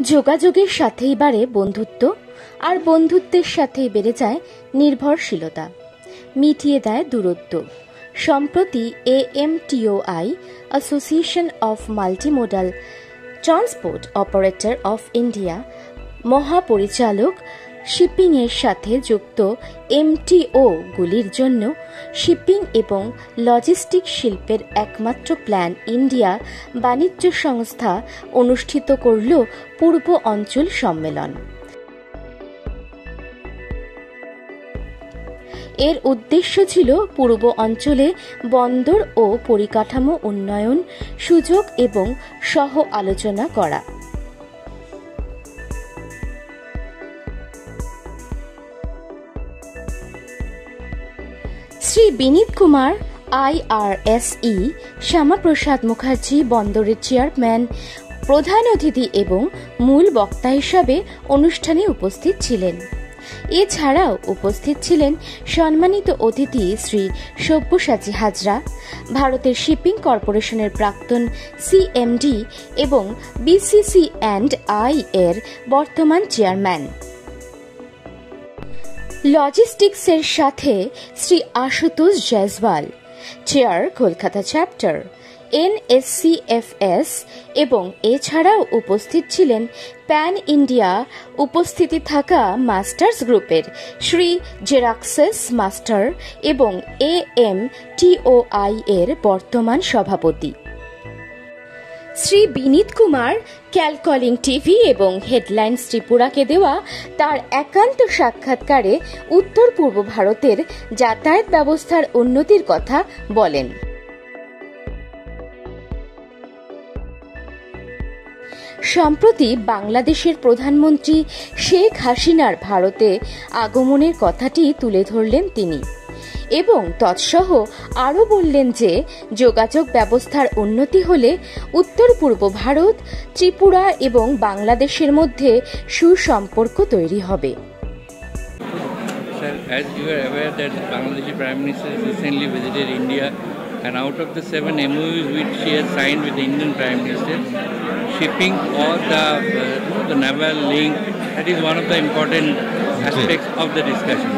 যোগাযোগের সাথেই বাড়ে বন্ধুত্ব, আর বন্ধুত্বের সাথেই বেড়ে যায় নির্ভরশীলতা, মিটিয়ে দেয় দূরত্ব। সম্প্রতি AMTOI, association of multimodal transport operator of India মহাপরিচালক শিপিংয়ের সাথে যুক্ত MTO-গুলির জন্য শিপিং এবং লজিস্টিক শিল্পের একমাত্র প্ল্যান ইন্ডিয়া বাণিজ্য সংস্থা অনুষ্ঠিত করল পূর্ব অঞ্চল সম্মেলন। এর উদ্দেশ্য ছিল পূর্ব অঞ্চলে বন্দর ও পরিকাঠামো উন্নয়ন, সুযোগ এবং সহ আলোচনা করা। শ্রী বিনীত কুমার IRSE, শ্যামাপ্রসাদ মুখার্জি বন্দরের চেয়ারম্যান প্রধান অতিথি এবং মূল বক্তা হিসাবে অনুষ্ঠানে উপস্থিত ছিলেন। এছাড়াও উপস্থিত ছিলেন সম্মানিত অতিথি শ্রী সব্যসাচী হাজরা, ভারতের শিপিং কর্পোরেশনের প্রাক্তন CMD এবং BCC&I এর বর্তমান চেয়ারম্যান। লজিস্টিক্সের সাথে Shri Ashutosh Jaiswal, chair Kolkata chapter NSCFS, এবং এছাড়াও উপস্থিত ছিলেন প্যান ইন্ডিয়া উপস্থিতি থাকা মাস্টার্স গ্রুপের শ্রী জেরাক্সেস মাস্টার এবং AMTOI এর বর্তমান সভাপতি। শ্রী বিনীত কুমার ক্যালকলিং টিভি এবং হেডলাইন্স ত্রিপুরাকে দেওয়া তার একান্ত সাক্ষাৎকারে উত্তর পূর্ব ভারতের যাতায়াত ব্যবস্থার উন্নতির কথা বলেন। সম্প্রতি বাংলাদেশের প্রধানমন্ত্রী শেখ হাসিনার ভারতে আগমনের কথাটি তুলে ধরলেন তিনি এবং তৎসহ আরও বললেন যে যোগাযোগ ব্যবস্থার উন্নতি হলে উত্তর পূর্ব ভারত, ত্রিপুরা এবং বাংলাদেশের মধ্যে সুসম্পর্ক তৈরি হবে। Sir, as you are aware that Bangladeshi Prime Minister recently visited India, and out of the 7 MOUs which she has signed with the Indian Prime Minister, shipping or the naval link, that is one of the important aspects of the discussion.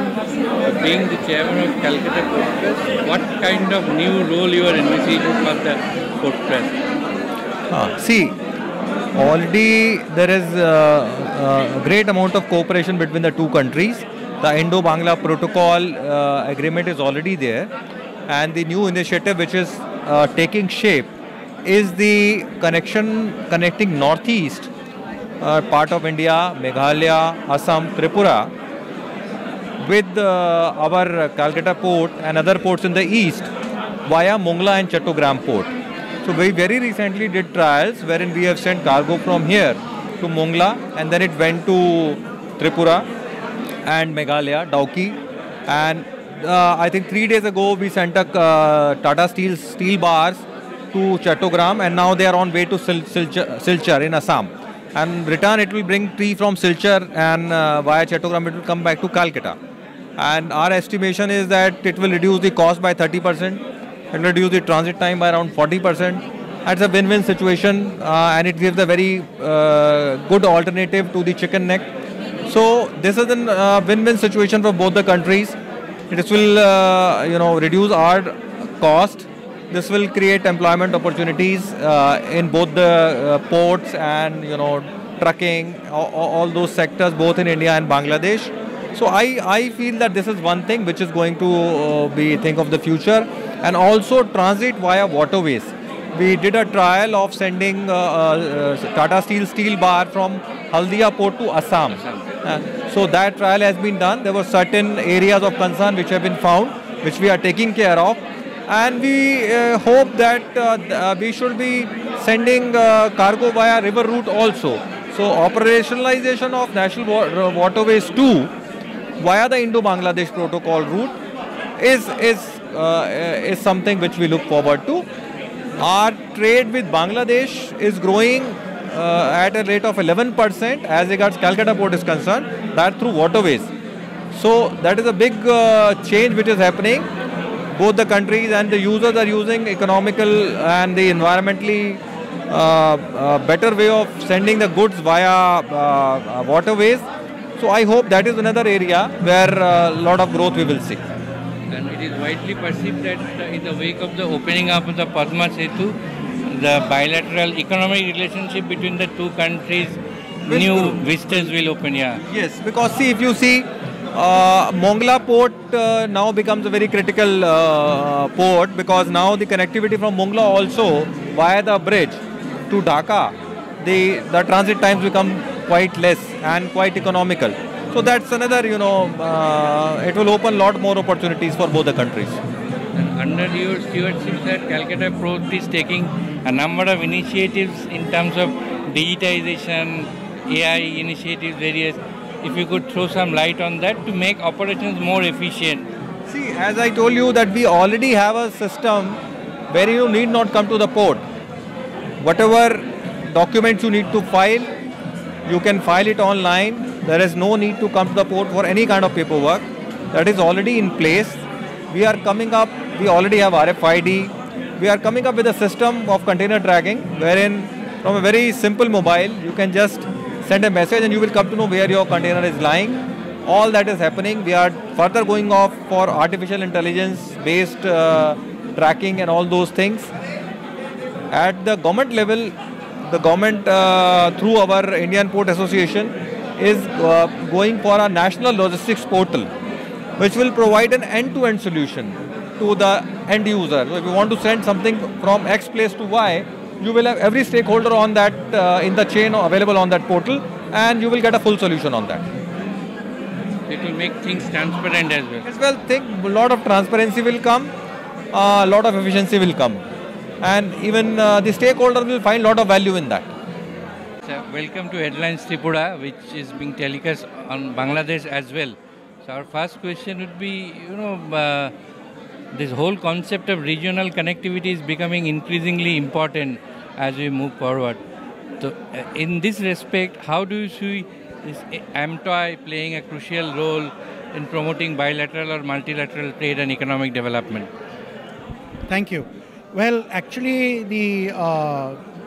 So being the chairman of Calcutta Port Trust, what kind of new role you are envisaging for the Port Trust? See, already there is a great amount of cooperation between the two countries. The Indo-Bangla Protocol agreement is already there, and the new initiative which is taking shape is the connecting northeast part of India, Meghalaya, Assam, Tripura, with our Calcutta port and other ports in the east via Mongla and Chattogram port. So we very recently did trials wherein we have sent cargo from here to Mongla, and then it went to Tripura and Meghalaya, Dauki, and I think 3 days ago we sent a Tata steel bars to Chattogram, and now they are on way to Silchar in Assam. And return it will bring tea from Silchar, and via Chattogram it will come back to Calcutta. And our estimation is that it will reduce the cost by 30%, it will reduce the transit time by around 40%. It's a win-win situation, and it gives a very good alternative to the chicken neck. So this is a win-win situation for both the countries. This will reduce our cost. This will create employment opportunities in both the ports and trucking, all those sectors both in India and Bangladesh. So I feel that this is one thing which is going to be think of the future, and also transit via waterways. We did a trial of sending Tata steel bar from Haldia port to Assam. So that trial has been done. There were certain areas of concern which have been found, which we are taking care of. And we hope that we should be sending cargo via river route also. So operationalization of national waterways too via the Indo-Bangladesh Protocol route is something which we look forward to. Our trade with Bangladesh is growing at a rate of 11% as regards Calcutta port is concerned, that through waterways. So that is a big change which is happening. Both the countries and the users are using economical and the environmentally better way of sending the goods via waterways. So I hope that is another area where a lot of growth we will see. And it is widely perceived that in the wake of the opening up of the Padma Setu, the bilateral economic relationship between the two countries, new vistas will open. Yeah. Yes, because see, if you see, Mongla port now becomes a very critical port, because now the connectivity from Mongla also via the bridge to Dhaka, the transit times become quite less and quite economical. So that's another, it will open a lot more opportunities for both the countries. And under your stewardship, sir, Calcutta Port is taking a number of initiatives in terms of digitization, AI initiatives, various. If you could throw some light on that to make operations more efficient. See, as I told you that we already have a system where you need not come to the port. Whatever documents you need to file, you can file it online. There is no need to come to the port for any kind of paperwork. That is already in place. We are coming up, we already have RFID. We are coming up with a system of container tracking, wherein from a very simple mobile, you can just send a message and you will come to know where your container is lying. All that is happening. We are further going off for artificial intelligence based tracking and all those things. At the government level, the government through our Indian Port Association is going for a national logistics portal, which will provide an end-to-end solution to the end user. So if you want to send something from X place to Y, you will have every stakeholder on that in the chain available on that portal, and you will get a full solution on that. It will make things transparent as well. As well, think a lot of transparency will come, a lot of efficiency will come, and even the stakeholder will find a lot of value in that. So, welcome to Headlines Tripura, which is being telecast on Bangladesh as well. So our first question would be, this whole concept of regional connectivity is becoming increasingly important as we move forward. So in this respect, how do you see this AMTOI playing a crucial role in promoting bilateral or multilateral trade and economic development? Thank you. Well, actually, the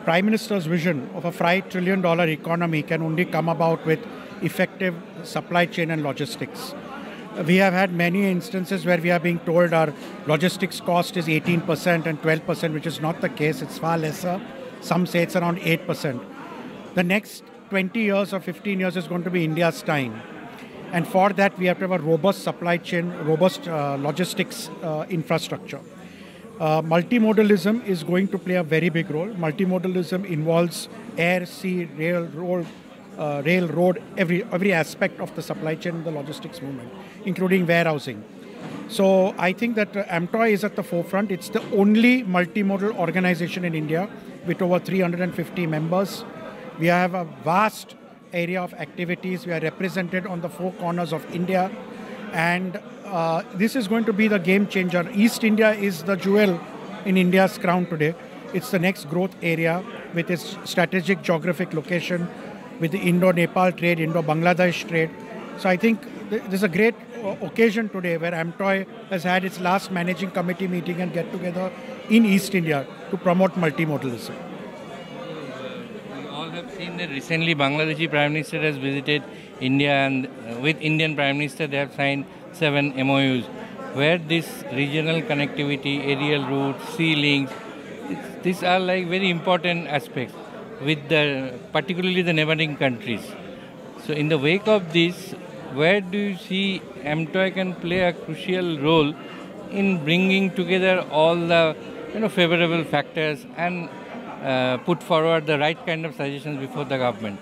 Prime Minister's vision of a $5 trillion economy can only come about with effective supply chain and logistics. We have had many instances where we are being told our logistics cost is 18% and 12%, which is not the case. It's far lesser. Some say it's around 8%. The next 20 years or 15 years is going to be India's time. And for that, we have to have a robust supply chain, robust logistics infrastructure. Multimodalism is going to play a very big role. Multimodalism involves air, sea, rail, road, every aspect of the supply chain and the logistics movement, including warehousing. So I think that AMTOI is at the forefront. It's the only multimodal organization in India with over 350 members. We have a vast area of activities. We are represented on the four corners of India. And this is going to be the game changer. East India is the jewel in India's crown today. It's the next growth area with its strategic geographic location, with the Indo-Nepal trade, Indo-Bangladesh trade. So I think there's a great occasion today where AMTOI has had its last managing committee meeting and get together in East India to promote multimodalism. We all have seen that recently Bangladeshi Prime Minister has visited India, and with Indian Prime Minister they have signed 7 MOUs where this regional connectivity, aerial routes, sea links, these are like very important aspects with particularly the neighboring countries. So in the wake of this, where do you see AMTOI can play a crucial role in bringing together all the favorable factors and put forward the right kind of suggestions before the government?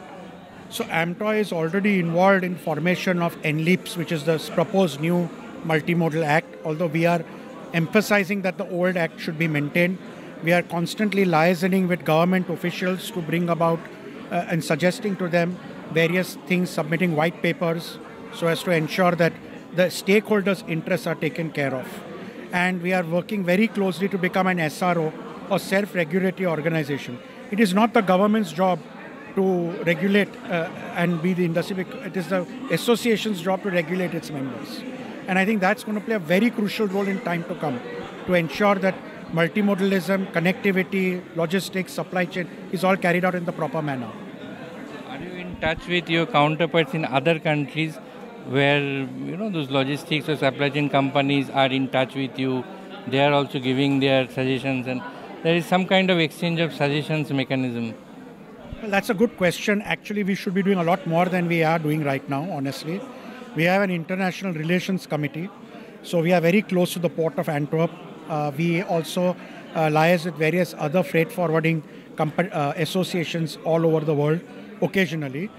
So AMTOI is already involved in formation of NLEAPS, which is the proposed new multimodal act. Although we are emphasizing that the old act should be maintained, we are constantly liaising with government officials to bring about and suggesting to them various things, submitting white papers so as to ensure that the stakeholders' interests are taken care of. And we are working very closely to become an SRO or self-regulatory organization. It is not the government's job to regulate and be the industry. It is the association's job to regulate its members. And I think that's going to play a very crucial role in time to come to ensure that multimodalism, connectivity, logistics, supply chain is all carried out in the proper manner. Are you in touch with your counterparts in other countries where those logistics or supply chain companies are in touch with you? They are also giving their suggestions, and there is some kind of exchange of suggestions mechanism. Well, that's a good question. Actually, we should be doing a lot more than we are doing right now, honestly. We have an international relations committee, so we are very close to the port of Antwerp. We also liaise with various other freight forwarding associations all over the world occasionally.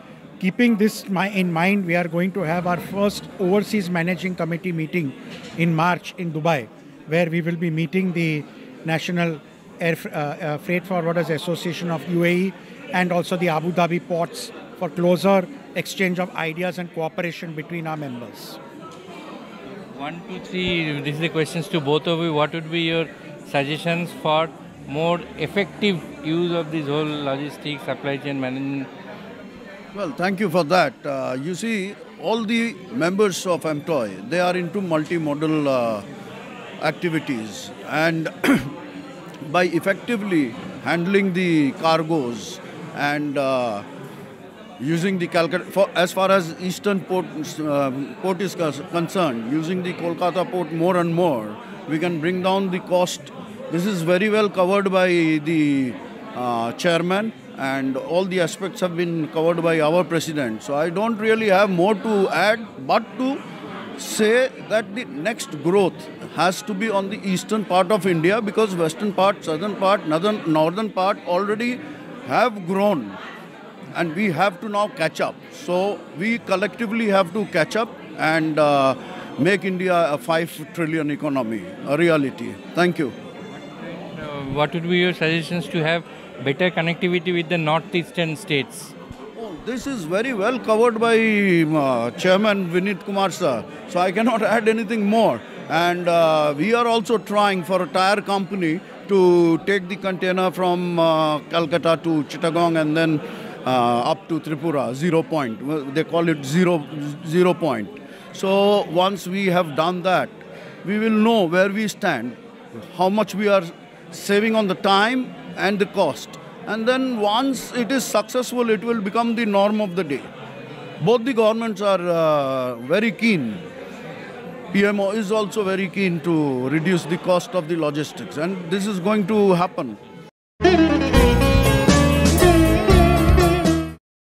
Keeping this in mind, we are going to have our first overseas managing committee meeting in March in Dubai, where we will be meeting the National Freight Forwarders Association of UAE and also the Abu Dhabi ports for closer exchange of ideas and cooperation between our members. 1, 2, 3, this is the questions to both of you. What would be your suggestions for more effective use of this whole logistics, supply chain management? Well, thank you for that. You see, all the members of MTOI, they are into multimodal activities, and by effectively handling the cargoes and using the Calcutta, as far as Eastern port is concerned, using the Kolkata port more and more, we can bring down the cost. This is very well covered by the chairman, and all the aspects have been covered by our president. So I don't really have more to add, but to say that the next growth has to be on the eastern part of India, because western part, southern part, northern part already have grown, and we have to now catch up. So we collectively have to catch up and make India a 5 trillion economy, a reality. Thank you. What would be your suggestions to have better connectivity with the northeastern states? Oh, this is very well covered by Chairman Vinit Kumar sir, so I cannot add anything more. And we are also trying for a tire company to take the container from Calcutta to Chittagong and then up to Tripura, 0 point. They call it zero point. So once we have done that, we will know where we stand, how much we are saving on the time and the cost. And then once it is successful, it will become the norm of the day. Both the governments are very keen. PMO is also very keen to reduce the cost of the logistics, and this is going to happen.